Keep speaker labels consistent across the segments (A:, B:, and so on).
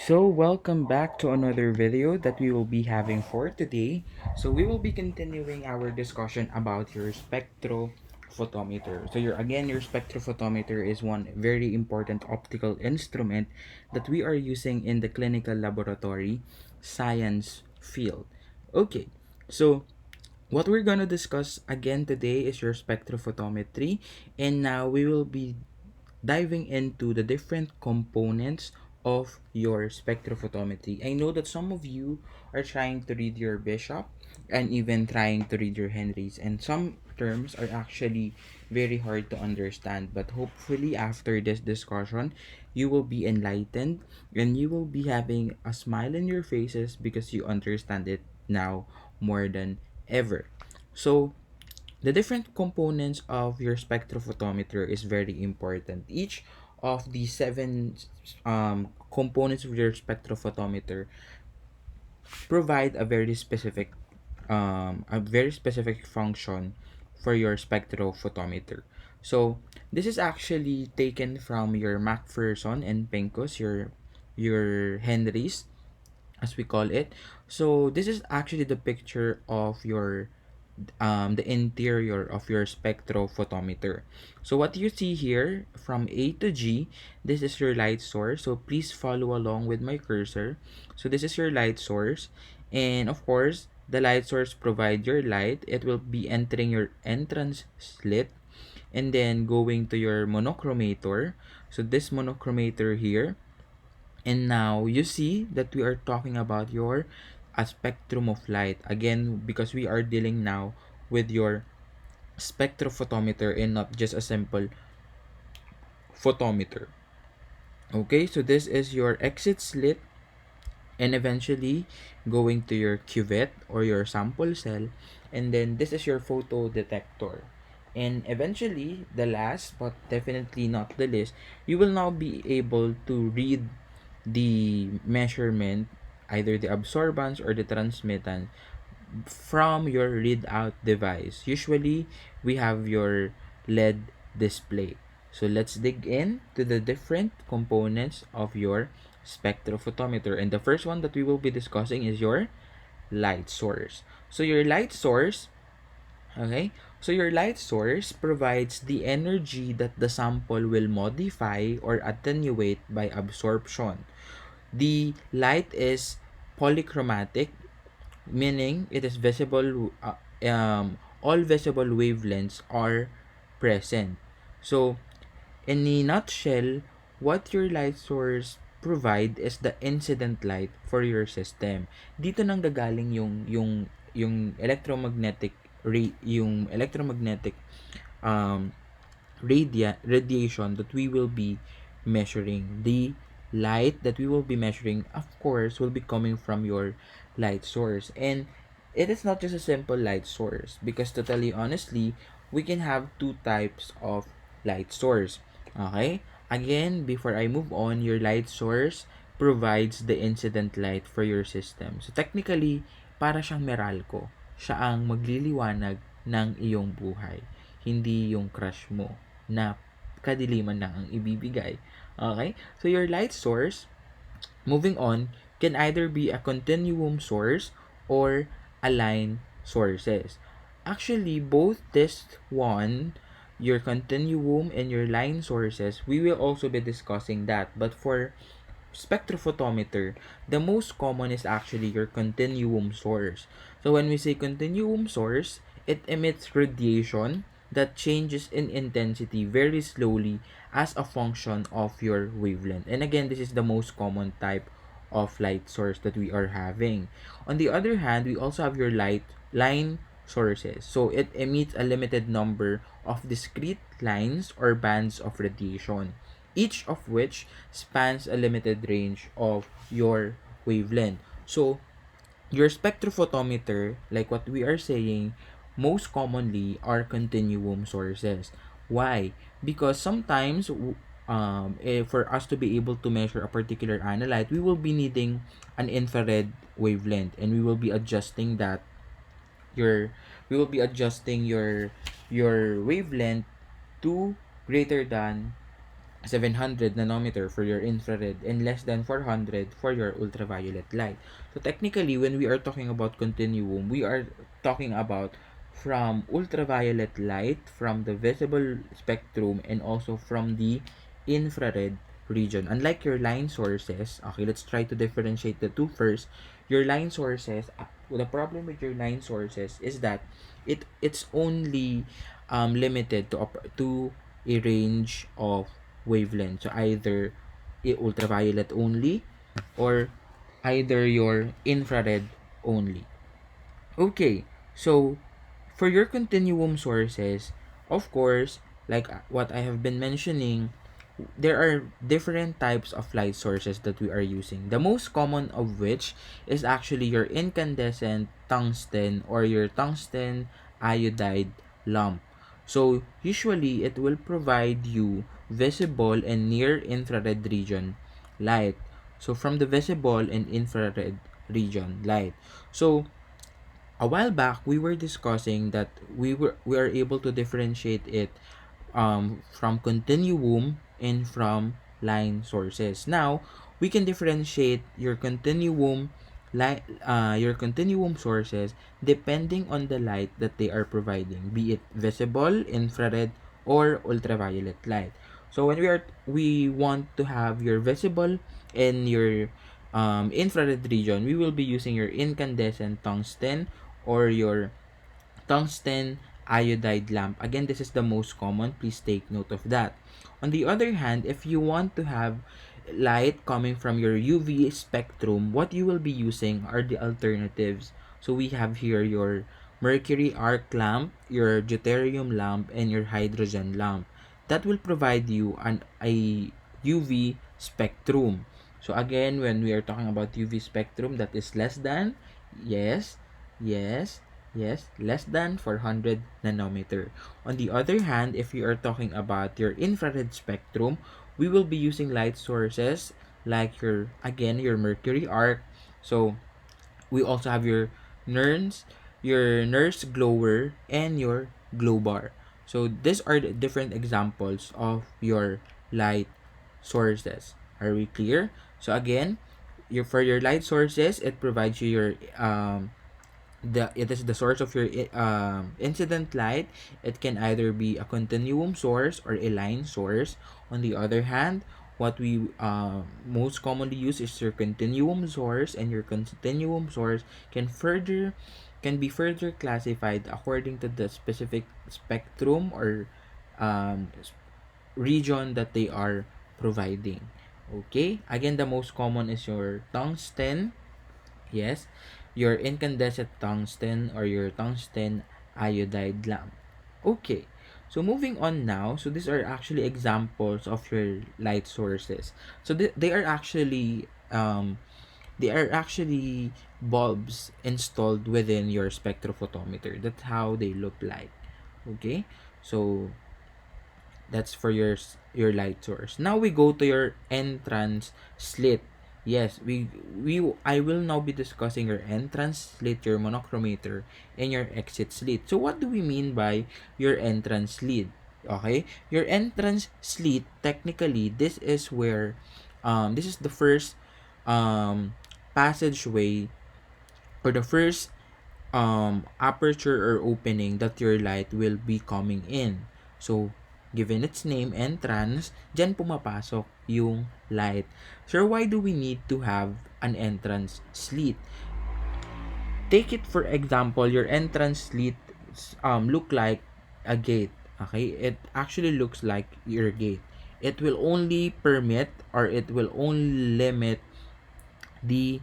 A: So welcome back to another video that we will be having for today. So we will be continuing our discussion about your spectrophotometer. So your spectrophotometer is one very important optical instrument that we are using in the clinical laboratory science field. Okay. So what we're going to discuss again today is your spectrophotometry, and now we will be diving into the different components of your spectrophotometry. I know that some of you are trying to read your Bishop and even trying to read your Henrys, and some terms are actually very hard to understand. But hopefully, after this discussion, you will be enlightened and you will be having a smile in your faces because you understand it now more than ever. So, the different components of your spectrophotometer is very important. Each of the seven components of your spectrophotometer provide a very specific function for your spectrophotometer. So this is actually taken from your Macpherson and Pencos, your Henrys, as we call it. So this is actually the picture of the interior of your spectrophotometer. So what you see here from A to G, this is your light source. So please follow along with my cursor. So this is your light source, and of course, the light source provide your light. It will be entering your entrance slit and then going to your monochromator. So this monochromator here, and now you see that we are talking about your a spectrum of light. Again, because we are dealing now with your spectrophotometer and not just a simple photometer. Okay, so this is your exit slit and eventually going to your cuvette or your sample cell, and then this is your photo detector. And eventually, the last but definitely not the least, you will now be able to read the measurement, either the absorbance or the transmittance, from your readout device. Usually, we have your LED display. So let's dig in to the different components of your spectrophotometer. And the first one that we will be discussing is your light source. So your light source, okay? So your light source provides the energy that the sample will modify or attenuate by absorption. The light is polychromatic, meaning it is visible, all visible wavelengths are present. So in a nutshell, what your light source provide is the incident light for your system. Dito nang gagaling yung electromagnetic um radiation that we will be measuring. The light that we will be measuring, of course, will be coming from your light source. And it is not just a simple light source, because to tell you honestly, we can have two types of light source. Okay? Again, before I move on, your light source provides the incident light for your system. So technically, para siyang Meralco. Siya ang magliliwanag ng iyong buhay, hindi yung crush mo na kadiliman lang ang ibibigay. Okay? So your light source, moving on, can either be a continuum source or a line sources. Actually, both this one, your continuum and your line sources, we will also be discussing that. But for spectrophotometer, the most common is actually your continuum source. So when we say continuum source, it emits radiation that changes in intensity very slowly as a function of your wavelength. And again, this is the most common type of light source that we are having. On the other hand, we also have your line sources. So it emits a limited number of discrete lines or bands of radiation, each of which spans a limited range of your wavelength. So your spectrophotometer, like what we are saying, most commonly are continuum sources. Why? Because sometimes, for us to be able to measure a particular analyte, we will be needing an infrared wavelength, and we will be adjusting that your we will be adjusting your wavelength to greater than 700 nanometer for your infrared and less than 400 for your ultraviolet light. So technically, when we are talking about continuum, we are talking about from ultraviolet light from the visible spectrum and also from the infrared region. Unlike your line sources, okay, let's try to differentiate the two first. Your line sources, the problem with your line sources is that it's only limited to a range of wavelength. So either ultraviolet only or either your infrared only. Okay, so for your continuum sources, of course, like what I have been mentioning, there are different types of light sources that we are using. The most common of which is actually your incandescent tungsten or your tungsten iodide lamp. So usually it will provide you visible and near infrared region light. So from the visible and infrared region light. So a while back we were discussing that we are able to differentiate it from continuum and from line sources. Now we can differentiate your continuum sources depending on the light that they are providing, be it visible, infrared, or ultraviolet light. So when we want to have your visible and your infrared region, we will be using your incandescent tungsten or your tungsten iodide lamp. Again, this is the most common. Please take note of that. On the other hand, if you want to have light coming from your UV spectrum, what you will be using are the alternatives. So we have here your mercury arc lamp, your deuterium lamp, and your hydrogen lamp. That will provide you a UV spectrum. So again, when we are talking about UV spectrum, that is less than, yes, yes, yes, less than 400 nanometer. On the other hand, if you are talking about your infrared spectrum, we will be using light sources like your mercury arc. So we also have your nurse glower, and your glow bar. So these are the different examples of your light sources. Are we clear? So again, for your light sources, it provides you your it is the source of your incident light. It can either be a continuum source or a line source. On the other hand, what we most commonly use is your continuum source, and your continuum source can be further classified according to the specific spectrum or um, region that they are providing. Okay, again, the most common is your tungsten. Yes, your incandescent tungsten or your tungsten iodide lamp. Okay, so moving on now. So these are actually examples of your light sources. So they are actually bulbs installed within your spectrophotometer. That's how they look like. Okay, so that's for your light source. Now we go to your entrance slit. Yes, we I will now be discussing your entrance slit, your monochromator, and your exit slit. So what do we mean by your entrance slit? Okay, your entrance slit, technically this is where this is the first passageway or the first aperture or opening that your light will be coming in. So, given its name, entrance, dyan pumapasok yung light. Sir, why do we need to have an entrance slit? Take it for example, your entrance slit look like a gate. Okay? It actually looks like your gate. It will only permit or it will only limit the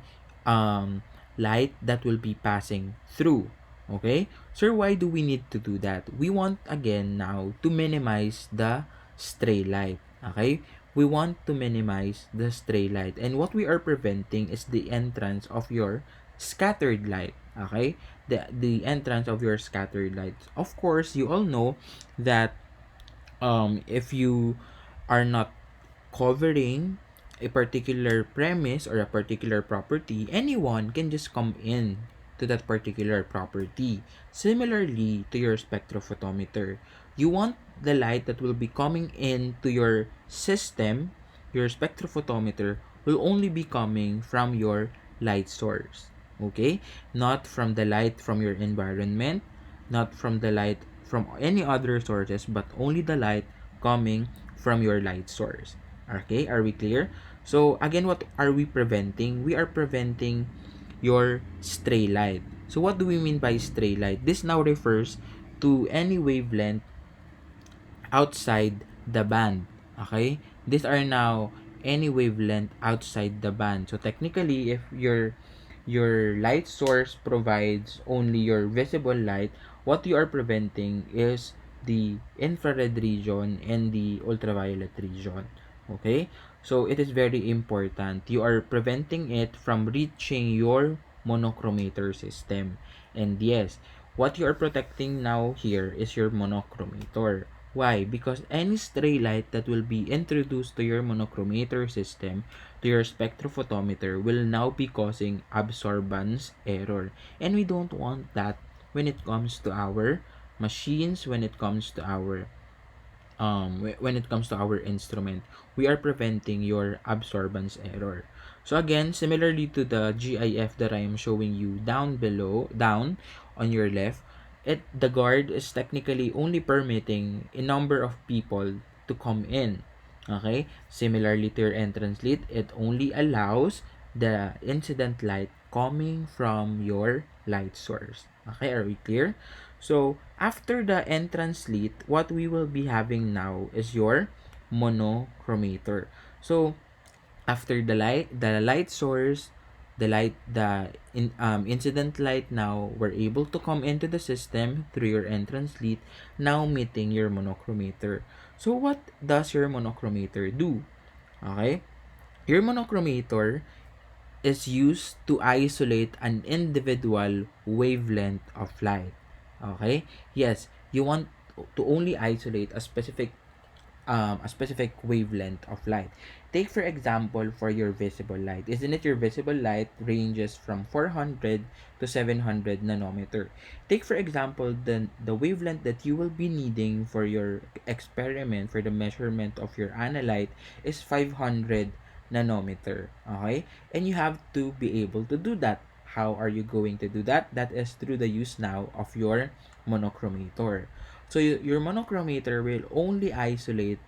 A: light that will be passing through. Okay? Sir, why do we need to do that? We want again now to minimize the stray light. Okay? We want to minimize the stray light. And what we are preventing is the entrance of your scattered light. Okay? The entrance of your scattered light. Of course, you all know that if you are not covering a particular premise or a particular property, anyone can just come in to that particular property. Similarly to your spectrophotometer. You want the light that will be coming into your system, your spectrophotometer, will only be coming from your light source. Okay? Not from the light from your environment, not from the light from any other sources, but only the light coming from your light source. Okay? Are we clear? So, again, what are we preventing? We are preventing your stray light. So, what do we mean by stray light? This now refers to any wavelength outside the band. Okay? These are now any wavelength outside the band. So technically, if your light source provides only your visible light, what you are preventing is the infrared region and the ultraviolet region. Okay? So it is very important. You are preventing it from reaching your monochromator system. And yes, what you are protecting now here is your monochromator. Why? Because any stray light that will be introduced to your monochromator system, to your spectrophotometer, will now be causing absorbance error. And we don't want that when it comes to our machines, when it comes to our when it comes to our instrument. We are preventing your absorbance error. So again, similarly to the GIF that I am showing you down below, down on your left, the guard is technically only permitting a number of people to come in. Okay? Similarly to your entrance lit, it only allows the incident light coming from your light source. Okay, are we clear? So, after the entrance lit, what we will be having now is your monochromator. So, after the light source, incident light now were able to come into the system through your entrance lit, now meeting your monochromator. So, what does your monochromator do? Okay? Your monochromator is used to isolate an individual wavelength of light. Okay? Yes, you want to only isolate a specific wavelength of light. Take for example for your visible light. Isn't it your visible light ranges from 400 to 700 nanometer? Take for example the wavelength that you will be needing for your experiment for the measurement of your analyte is 500 nanometer. Okay? And you have to be able to do that. How are you going to do that? That is through the use now of your monochromator. So your monochromator will only isolate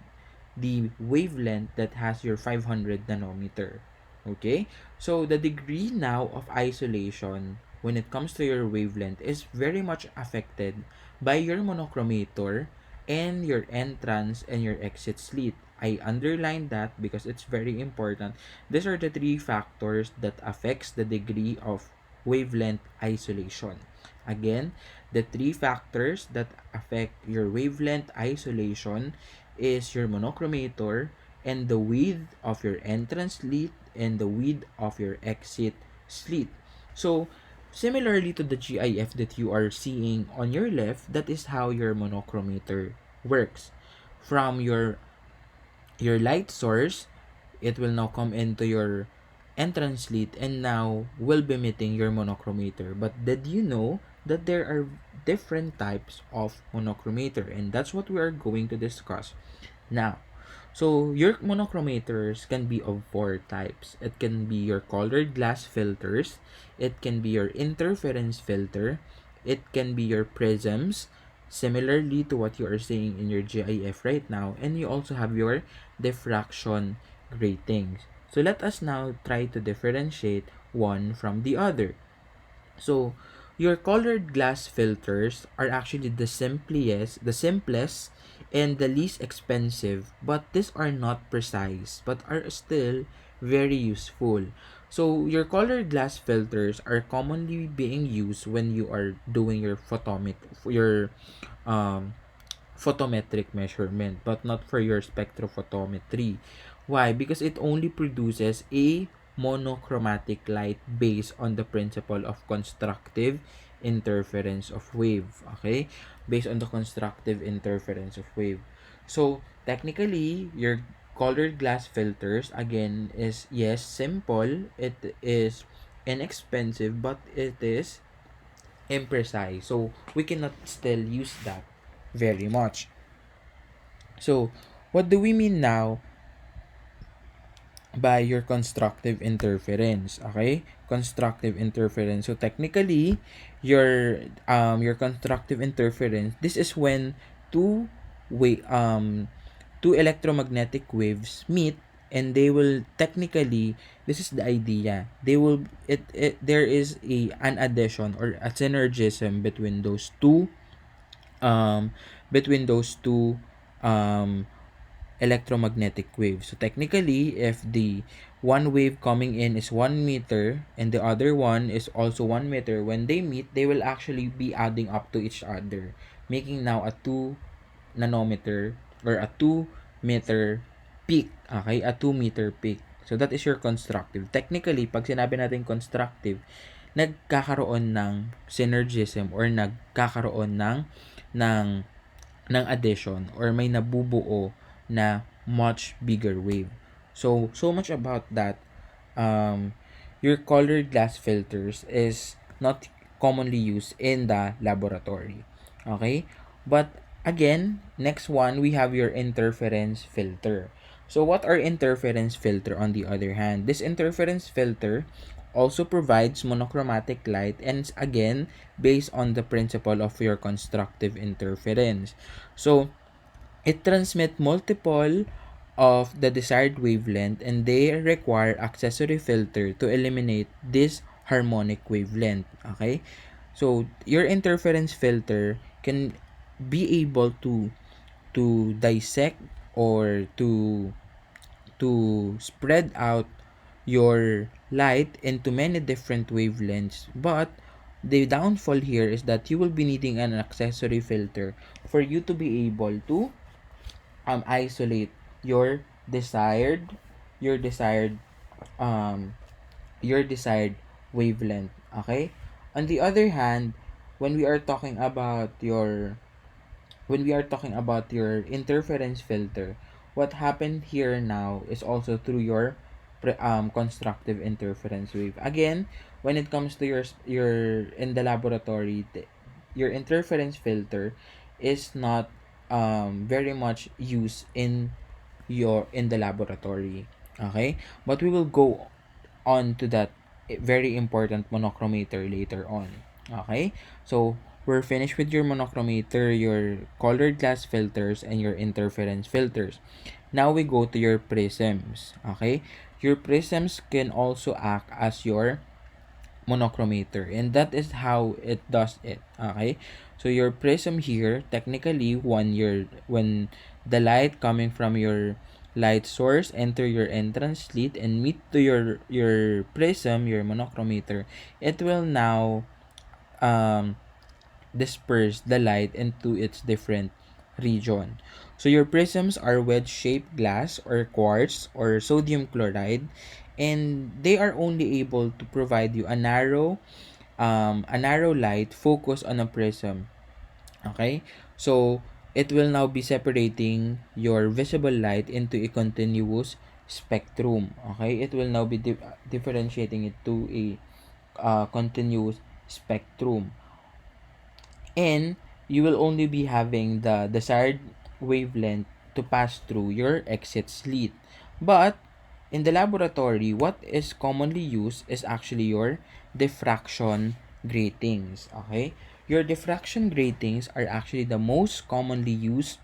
A: the wavelength that has your 500 nanometer. Okay? So the degree now of isolation when it comes to your wavelength is very much affected by your monochromator and your entrance and your exit slit. I underline that because it's very important. These are the three factors that affects the degree of wavelength isolation. Again, the three factors that affect your wavelength isolation is your monochromator and the width of your entrance slit and the width of your exit slit. So, similarly to the GIF that you are seeing on your left, that is how your monochromator works. From your light source, it will now come into your entrance slit and now will be meeting your monochromator. But did you know that there are different types of monochromator? And that's what we are going to discuss now. So your monochromators can be of four types. It can be your colored glass filters, it can be your interference filter, it can be your prisms, similarly to what you are seeing in your GIF right now, and you also have your diffraction gratings. So let us now try to differentiate one from the other. So, your colored glass filters are actually the simplest and the least expensive, but these are not precise, but are still very useful. So, your colored glass filters are commonly being used when you are doing your um, photometric measurement, but not for your spectrophotometry. Why? Because it only produces a monochromatic light based on the principle of constructive interference of wave. Okay? Based on the constructive interference of wave. So, technically, your colored glass filters, again, is, yes, simple. It is inexpensive, but it is imprecise. So, we cannot still use that very much. So, what do we mean now by your constructive interference? Okay, constructive interference. So technically, your constructive interference, this is when two way two electromagnetic waves meet, and they will technically, this is the idea, they will there is an addition or a synergism um between those two um electromagnetic wave. So technically, if the one wave coming in is 1 meter and the other one is also 1 meter, when they meet, they will actually be adding up to each other, making now a 2 nanometer or a 2 meter peak. Okay, a 2 meter peak. So that is your constructive. Technically, pag sinabi natin constructive, nagkakaroon ng synergism or nagkakaroon ng ng addition or may nabubuo na much bigger wave. So much about that. Your colored glass filters is not commonly used in the laboratory. Okay? But again, next one, we have your interference filter. So what are interference filter on the other hand? This interference filter also provides monochromatic light, and again, based on the principle of your constructive interference. So it transmits multiple of the desired wavelength, and they require accessory filter to eliminate this harmonic wavelength. Okay? So your interference filter can be able to dissect or to spread out your light into many different wavelengths, but the downfall here is that you will be needing an accessory filter for you to be able to isolate your desired your desired um your desired wavelength. Okay, on the other hand, when we are talking about your interference filter, what happened here now is also through your constructive interference wave. Again, when it comes to your in the laboratory, your interference filter is not very much used in the laboratory. Okay, but we will go on to that very important monochromator later on. Okay, so we're finished with your monochromator, your colored glass filters, and your interference filters. Now we go to your prisms. Okay, your prisms can also act as your monochromator, and that is how it does it. Okay, so your prism here, technically, when the light coming from your light source enter your entrance slit and meet to your prism, your monochromator, it will now um disperse the light into its different region. So your prisms are wedge-shaped glass or quartz or sodium chloride, and they are only able to provide you a narrow light focus on a prism. Okay? So it will now be separating your visible light into a continuous spectrum. Okay? It will now be differentiating it to a continuous spectrum, and you will only be having the desired wavelength to pass through your exit slit. But in the laboratory, what is commonly used is actually your diffraction gratings. Okay, your diffraction gratings are actually the most commonly used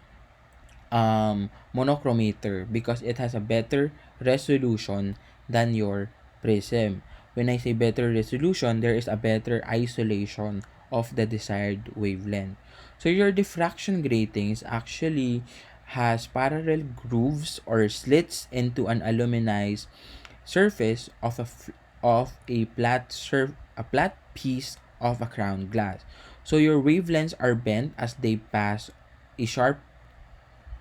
A: monochromator because it has a better resolution than your prism. When I say better resolution, there is a better isolation of the desired wavelength. So your diffraction gratings actually has parallel grooves or slits into an aluminized surface of a flat piece of a crown glass. So your wavelengths are bent as they pass a sharp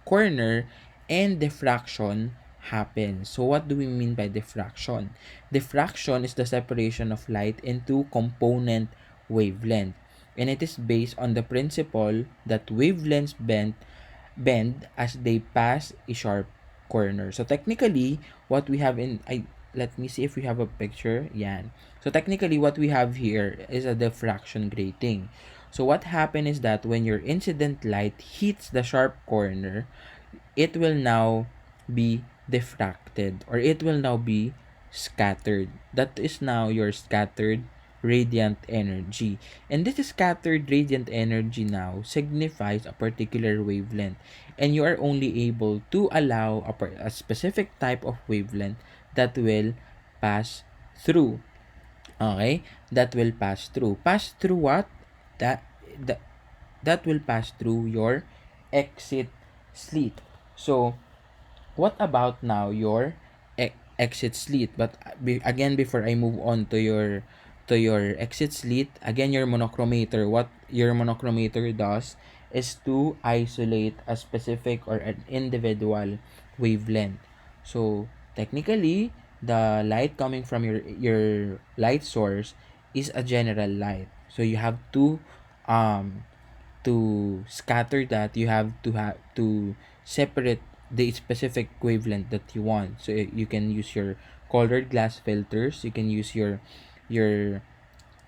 A: corner, and diffraction happens. So what do we mean by diffraction? Diffraction is the separation of light into component wavelength, and it is based on the principle that wavelengths bend as they pass a sharp corner. So technically, what we have let me see if we have a picture. Yan. So technically, what we have here is a diffraction grating. So what happened is that when your incident light hits the sharp corner, it will now be diffracted, or it will now be scattered. That is now your scattered radiant energy. And this scattered radiant energy now signifies a particular wavelength. And you are only able to allow a specific type of wavelength that will pass through. Okay? That will pass through. Pass through what? That, that, that will pass through your exit slit. So, what about now your exit slit? But again, before I move on to your exit slit, again, your monochromator, what your monochromator does is to isolate a specific or an individual wavelength. So technically, the light coming from your light source is a general light. So you have um to scatter that, you have to separate the specific wavelength that you want. So you can use your colored glass filters, you can use your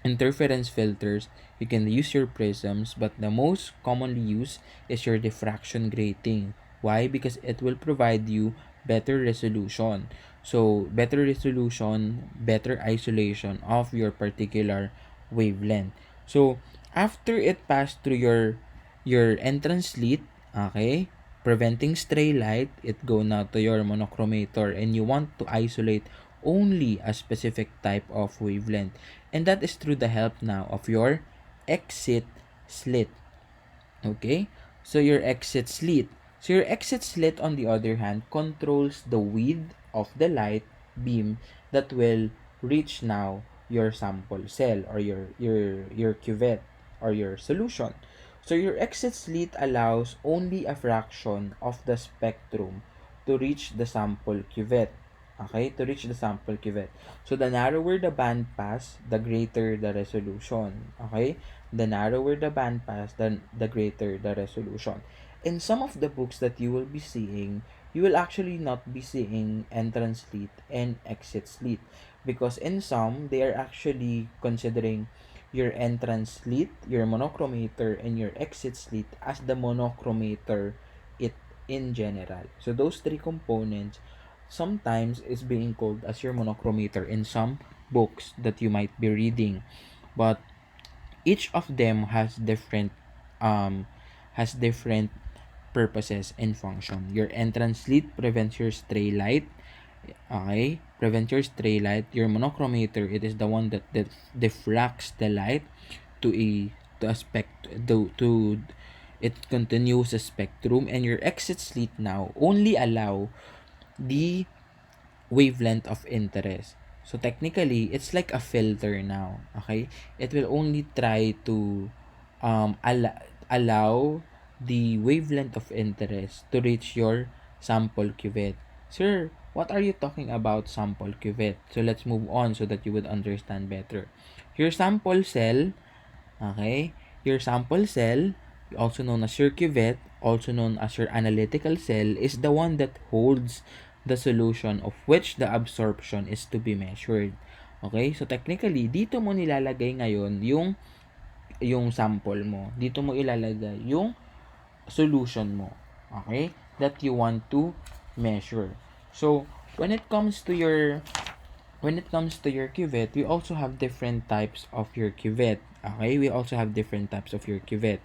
A: interference filters, you can use your prisms, but the most commonly used is your diffraction grating. Why? Because it will provide you better resolution. So better resolution, better isolation of your particular wavelength. So after it passed through your entrance slit, okay, preventing stray light, it go now to your monochromator, and you want to isolate only a specific type of wavelength. And that is through the help now of your exit slit. Okay? So your exit slit. So your exit slit, on the other hand, controls the width of the light beam that will reach now your sample cell, or your cuvette, or your solution. So your exit slit allows only a fraction of the spectrum to reach the sample cuvette. Okay, to reach the sample cuvette. So the narrower the band pass, the greater the resolution. Okay, the narrower the band pass, the greater the resolution. In some of the books that you will be seeing, you will actually not be seeing entrance slit and exit slit, because in some, they are actually considering your entrance slit, your monochromator, and your exit slit as the monochromator it in general. So those three components sometimes is being called as your monochromator in some books that you might be reading. But each of them um has different purposes and function. Your entrance slit prevents your stray light. Okay, prevent your stray light. Your monochromator, it is the one that diffracts the light to a to it continues a spectrum. And your exit slit now only allow the wavelength of interest. So technically, it's like a filter now. Okay, it will only try to allow the wavelength of interest to reach your sample cuvette. Sir, what are you talking about, sample cuvette? So let's move on so that you would understand better. Your sample cell, okay, your sample cell, also known as your cuvette, also known as your analytical cell, is the one that holds the solution of which the absorption is to be measured. Okay? So technically, dito mo nilalagay ngayon yung sample mo. Dito mo ilalagay yung solution mo. Okay? That you want to measure. So, when it comes to your cuvette, we also have different types of your cuvette. Okay? We also have different types of your cuvette.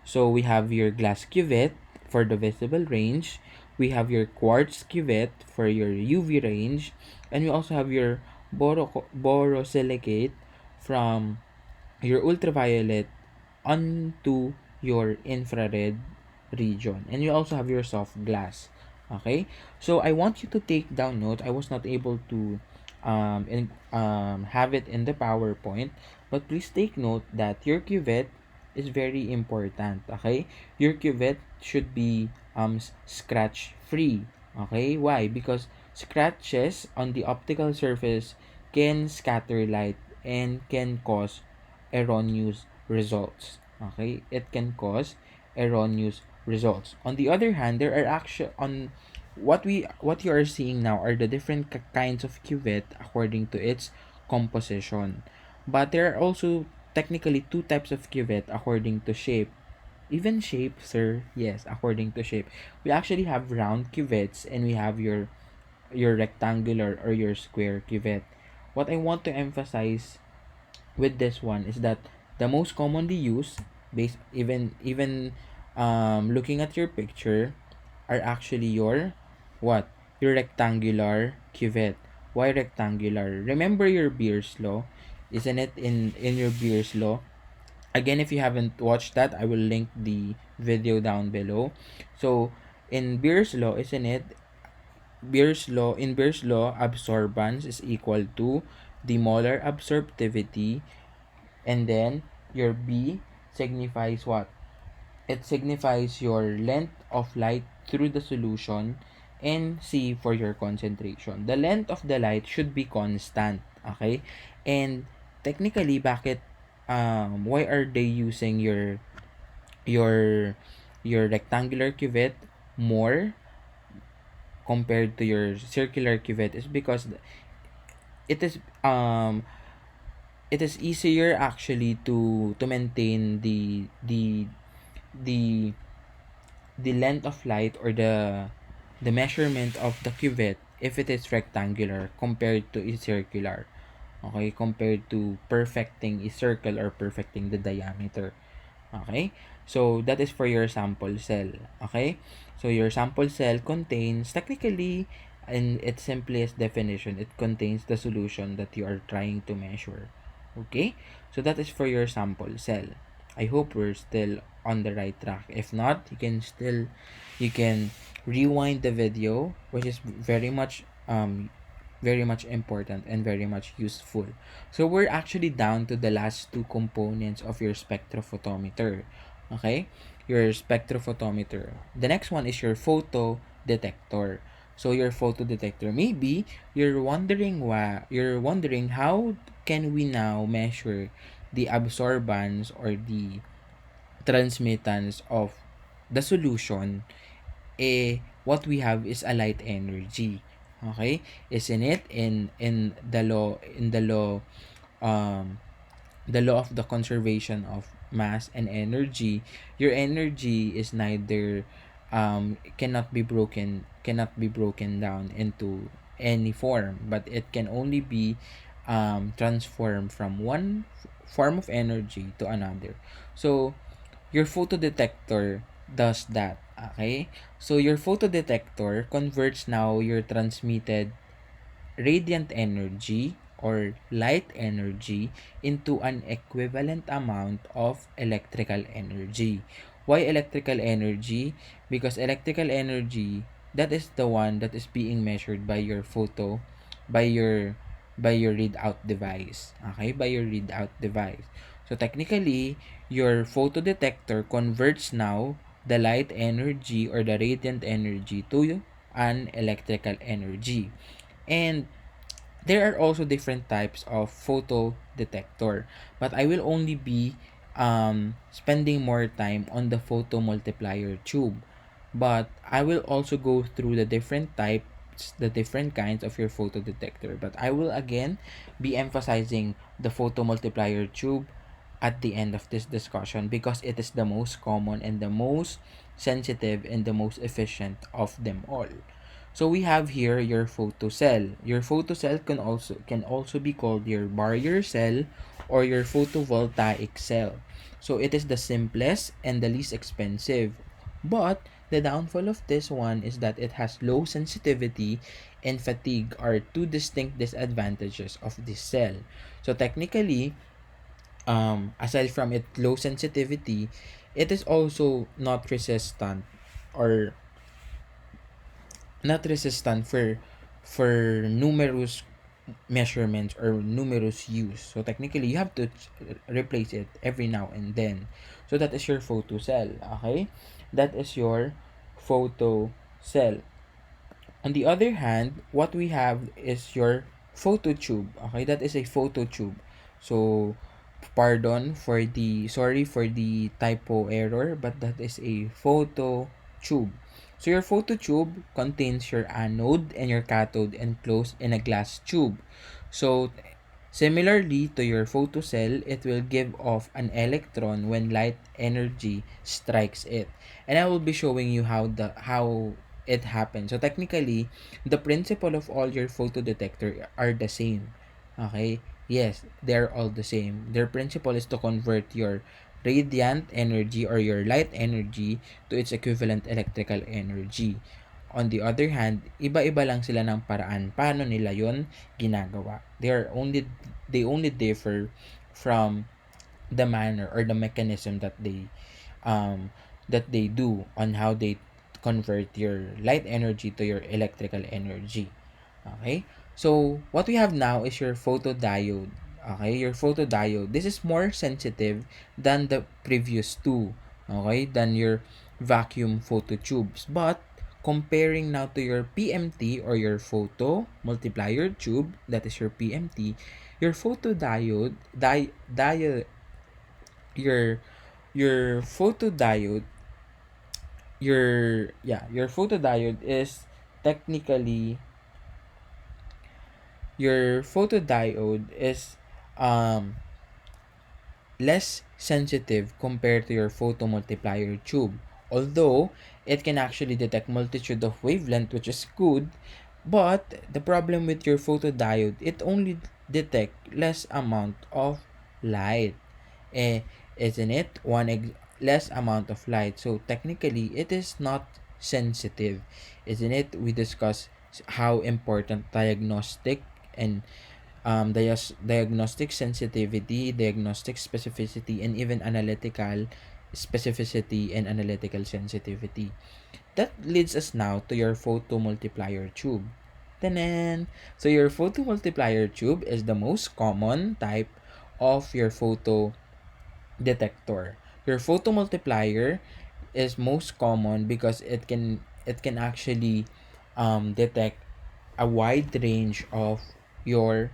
A: So, we have your glass cuvette for the visible range. We have your quartz cuvette for your UV range. And we also have your borosilicate from your ultraviolet onto your infrared region. And you also have your soft glass. Okay? So I want you to take down notes. I was not able to have it in the PowerPoint, but please take note that your cuvette is very important. Okay? Your cuvette should be scratch free. Okay? Why? Because scratches on the optical surface can scatter light and can cause erroneous results. Okay? It can cause erroneous results. On the other hand, there are actually on what you are seeing now are the different kinds of cuvette according to its composition. But there are also technically two types of cuvette according to shape. Even shape, sir. Yes, according to shape. We actually have round cuvettes and we have your rectangular or your square cuvette. What I want to emphasize with this one is that the most commonly used, based even looking at your picture, are actually your what? Your rectangular cuvette. Why rectangular? Remember your Beer's law, isn't it? In your Beer's law. Again, if you haven't watched that, I will link the video down below. So in Beer's law, isn't it? Beer's law, absorbance is equal to the molar absorptivity, and then your B signifies what? It signifies your length of light through the solution, and C for your concentration. The length of the light should be constant, okay? And technically, bakit why are they using your your rectangular cuvette more compared to your circular cuvette is because it is um it is easier actually to maintain the the length of light or the measurement of the cuvette if it is rectangular compared to a circular. Okay, compared to perfecting a circle or perfecting the diameter. Okay? So, that is for your sample cell. Okay? So, your sample cell contains, technically, in its simplest definition, it contains the solution that you are trying to measure. Okay? So, that is for your sample cell. I hope we're still on the right track. If not, you can rewind the video, which is very much important and very much useful. So we're actually down to the last two components of your spectrophotometer. Okay? Your spectrophotometer. The next one is your photo detector. So your photo detector. Maybe you're wondering how can we now measure the absorbance or the transmittance of the solution, what we have is a light energy. Okay? Isn't it? Um the law of the conservation of mass and energy, your energy is neither cannot be broken down into any form, but it can only be transformed from one form of energy to another. So your photodetector does that. Okay? So your photodetector converts now your transmitted radiant energy or light energy into an equivalent amount of electrical energy. Why electrical energy? Because electrical energy, that is the one that is being measured by your by your by your readout device. Okay? By your readout device. So technically, your photodetector converts now the light energy or the radiant energy to an electrical energy. And there are also different types of photo detector, but I will only be spending more time on the photomultiplier tube. But I will also go through the different types, the different kinds of your photo detector. But I will again be emphasizing the photomultiplier tube at the end of this discussion because it is the most common and the most sensitive and the most efficient of them all. So we have here your photocell. Your photocell can also be called your barrier cell or your photovoltaic cell. So it is the simplest and the least expensive. But the downfall of this one is that it has low sensitivity and fatigue are two distinct disadvantages of this cell. So technically, aside from its low sensitivity, it is also not resistant or not resistant for numerous measurements or numerous use. So technically, you have to replace it every now and then. So that is your photo cell. Okay, that is your photo cell. On the other hand, what we have is your phototube. Okay, that is a phototube. So pardon for the sorry for the typo error, but that is a photo tube. So your photo tube contains your anode and your cathode enclosed in a glass tube. So Similarly to your photocell, it will give off an electron when light energy strikes it. And I will be showing you how it happens. So technically, the principle of all your photodetector are the same. Okay? Yes, they're all the same. Their principle is to convert your radiant energy or your light energy to its equivalent electrical energy. On the other hand, iba-iba lang sila ng paraan paano nila yon ginagawa. They only differ from the manner or the mechanism that they do on how they convert your light energy to your electrical energy. Okay? So, what we have now is your photodiode. Okay? Your photodiode. This is more sensitive than the previous two. Okay? Than your vacuum phototubes. But, comparing now to your PMT or your photo multiplier tube, that is your PMT, your photodiode, your your photodiode, your photodiode is technically your photodiode is um, less sensitive compared to your photomultiplier tube. Although, it can actually detect multitude of wavelength, which is good, but the problem with your photodiode, it only detect less amount of light. Eh, isn't it? Less amount of light. So technically, it is not sensitive. Isn't it? We discussed how important diagnostic and diagnostic sensitivity, diagnostic specificity, and even analytical specificity and analytical sensitivity. That leads us now to your photomultiplier tube. Tanan! So your photomultiplier tube is the most common type of your photo detector. Your photomultiplier is most common because it can actually detect a wide range of your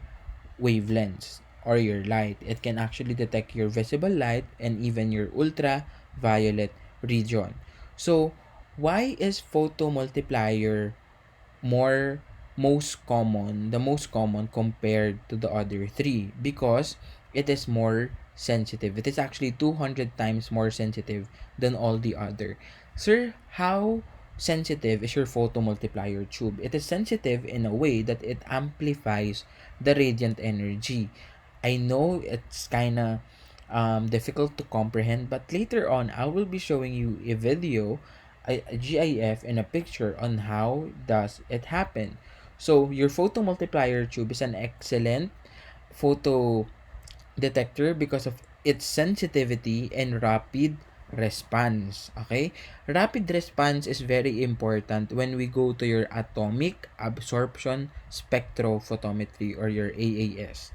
A: wavelengths or your light. It can actually detect your visible light and even your ultraviolet region. So, why is photomultiplier more the most common compared to the other three? Because it is more sensitive. It is actually 200 times more sensitive than all the other. Sir, how sensitive is your photomultiplier tube? It is sensitive in a way that it amplifies the radiant energy. I know it's kind of difficult to comprehend, but later on, I will be showing you a video, a GIF, and a picture on how does it happen. So, your photomultiplier tube is an excellent photo detector because of its sensitivity and rapid response. Okay? Rapid response is very important when we go to your atomic absorption spectrophotometry or your AAS.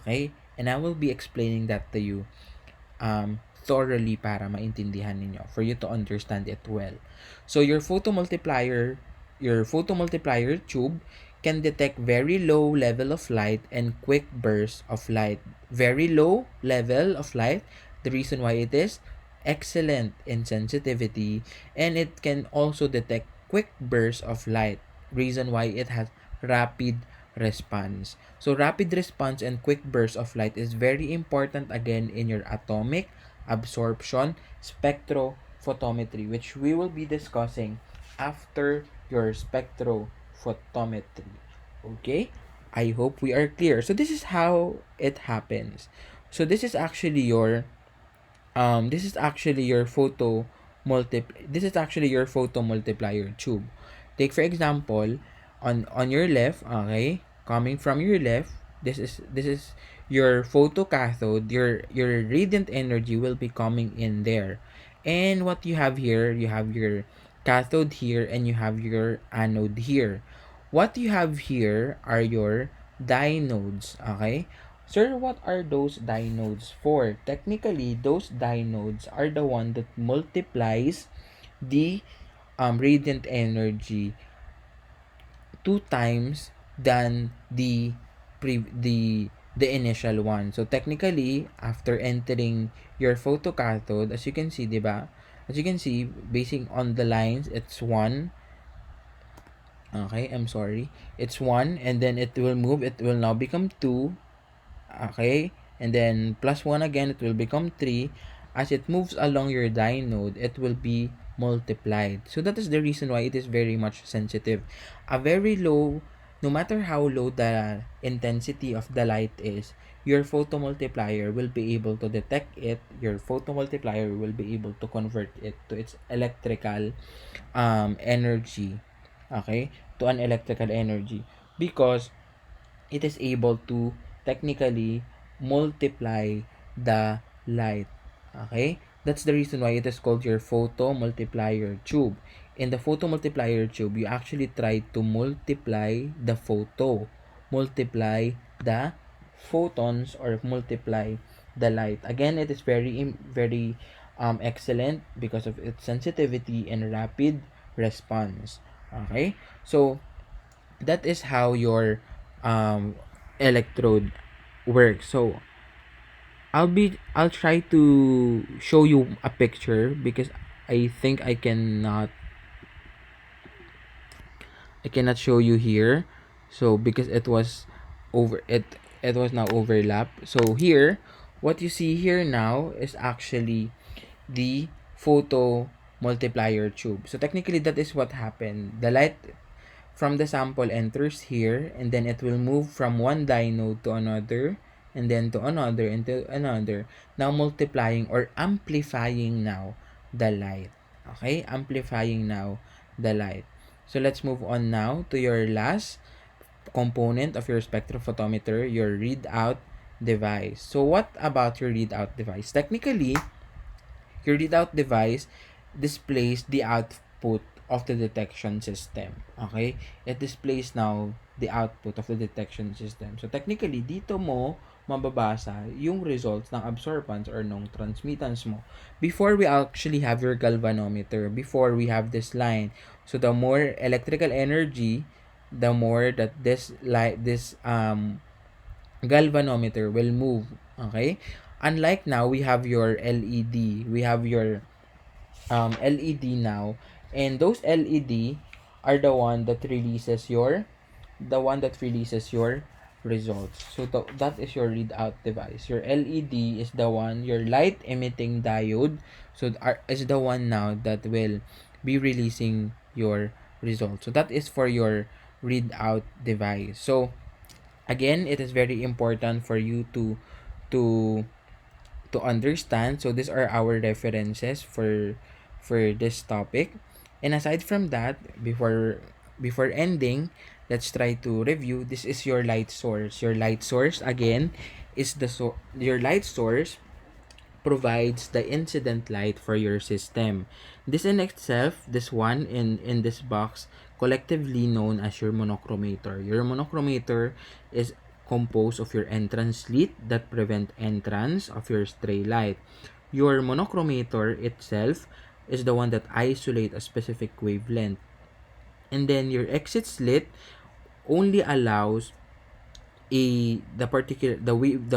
A: Okay? And I will be explaining that to you thoroughly para maintindihan ninyo, for you to understand it well. So your photomultiplier tube can detect very low level of light and quick bursts of light. Very low level of light, the reason why it is excellent in sensitivity, and it can also detect quick bursts of light, reason why it has rapid response. So rapid response and quick burst of light is very important again in your atomic absorption spectrophotometry, which we will be discussing after your spectrophotometry. Okay? I hope we are clear. So this is how it happens. So this is actually your photo multiplier tube. Take for example, on your left, okay, coming from your left, this is your photocathode. Your radiant energy will be coming in there. And what you have here, you have your cathode here and you have your anode here. What you have here are your diodes, okay? Sir, what are those diodes for? Technically, those diodes are the one that multiplies the radiant energy 2 times than the initial one. So technically, after entering your photocathode, as you can see, 'di ba? As you can see, basing on the lines, it's 1. Okay, I'm sorry. It's 1 and then it will move. It will now become 2. Okay, and then plus 1 again, it will become 3. As it moves along your diode, it will be multiplied. So that is the reason why it is very much sensitive. A very low, no matter how low the intensity of the light is, your photomultiplier will be able to detect it. Your photomultiplier will be able to convert it to its electrical energy. Okay, to an electrical energy, because it is able to technically multiply the light. Okay? That's the reason why it is called your photomultiplier tube. In the photomultiplier tube, you actually try to multiply the multiply the photons, or multiply the light. Again, it is very excellent because of its sensitivity and rapid response. Okay? So, that is how your um, electrode works. So I'll try to show you a picture, because I think I cannot show you here. So because it was now overlap. So here, what you see here now is actually the photo multiplier tube. So technically, that is what happened. The light from the sample enters here, and then it will move from one dynode to another, and then to another, and to another, now multiplying or amplifying now the light. Okay, amplifying now the light. So let's move on now to your last component of your spectrophotometer, your readout device. So what about your readout device? Technically, your readout device displays the output of the detection system. Okay? It displays now the output of the detection system. So technically, dito mo mababasa yung results ng absorbance or ng transmittance mo. Before we actually have your galvanometer, before we have this line, so the more electrical energy, the more that this galvanometer will move. Okay? Unlike now, we have your LED. We have your LED now, and those LED are the one that releases your results. So that is your readout device. Your LED is the one, your light emitting diode. So is the one now that will be releasing your results. So that is for your readout device. So again, it is very important for you to to understand. So these are our references for this topic. And aside from that, before ending, let's try to review. This is your light source. Your light source again is your light source provides the incident light for your system. This in itself, this one in this box, collectively known as your monochromator. Your monochromator is composed of your entrance slit that prevent entrance of your stray light. Your monochromator itself is the one that isolate a specific wavelength. And then your exit slit only allows the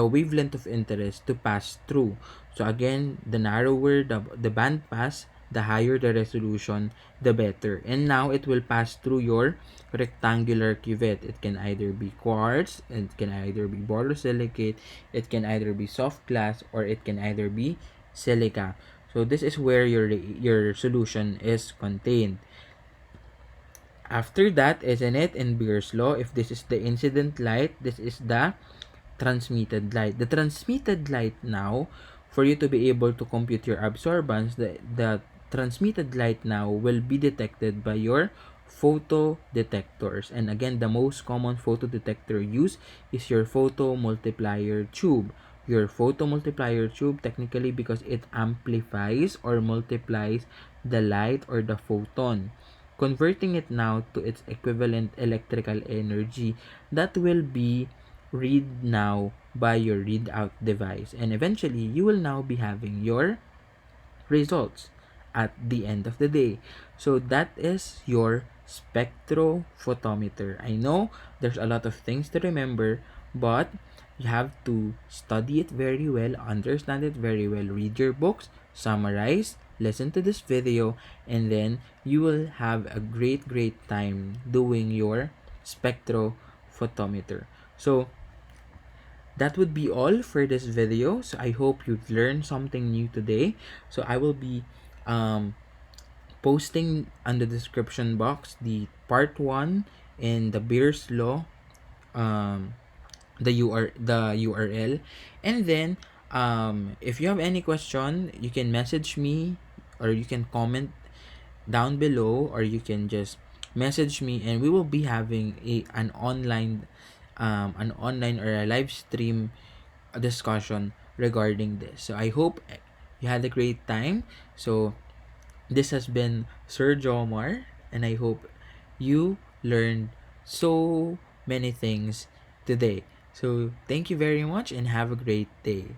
A: wavelength of interest to pass through. So again, the narrower the band pass, the higher the resolution, the better. And now it will pass through your rectangular cuvette. It can either be quartz, it can either be borosilicate, it can either be soft glass, or it can either be silica. So this is where your solution is contained. After that, isn't it, in Beer's law, if this is the incident light, this is the transmitted light. The transmitted light now, for you to be able to compute your absorbance, the transmitted light now will be detected by your photo detectors. And again, the most common photo detector used is your photomultiplier tube. Your photomultiplier tube, technically, because it amplifies or multiplies the light or the photon, converting it now to its equivalent electrical energy that will be read now by your readout device, and eventually you will now be having your results at the end of the day. So that is your spectrophotometer. I know there's a lot of things to remember, but you have to study it very well, understand it very well, read your books, summarize, listen to this video, and then you will have a great time doing your spectrophotometer. So that would be all for this video. So I hope you've learned something new today. So I will be um, posting on the description box the part 1 and the Beer's Law, um, the URL. And then if you have any question, you can message me, or you can comment down below, or you can just message me, and we will be having an online or a live stream discussion regarding this. So I hope you had a great time. So this has been Sir Jomar, and I hope you learned so many things today. So thank you very much and have a great day.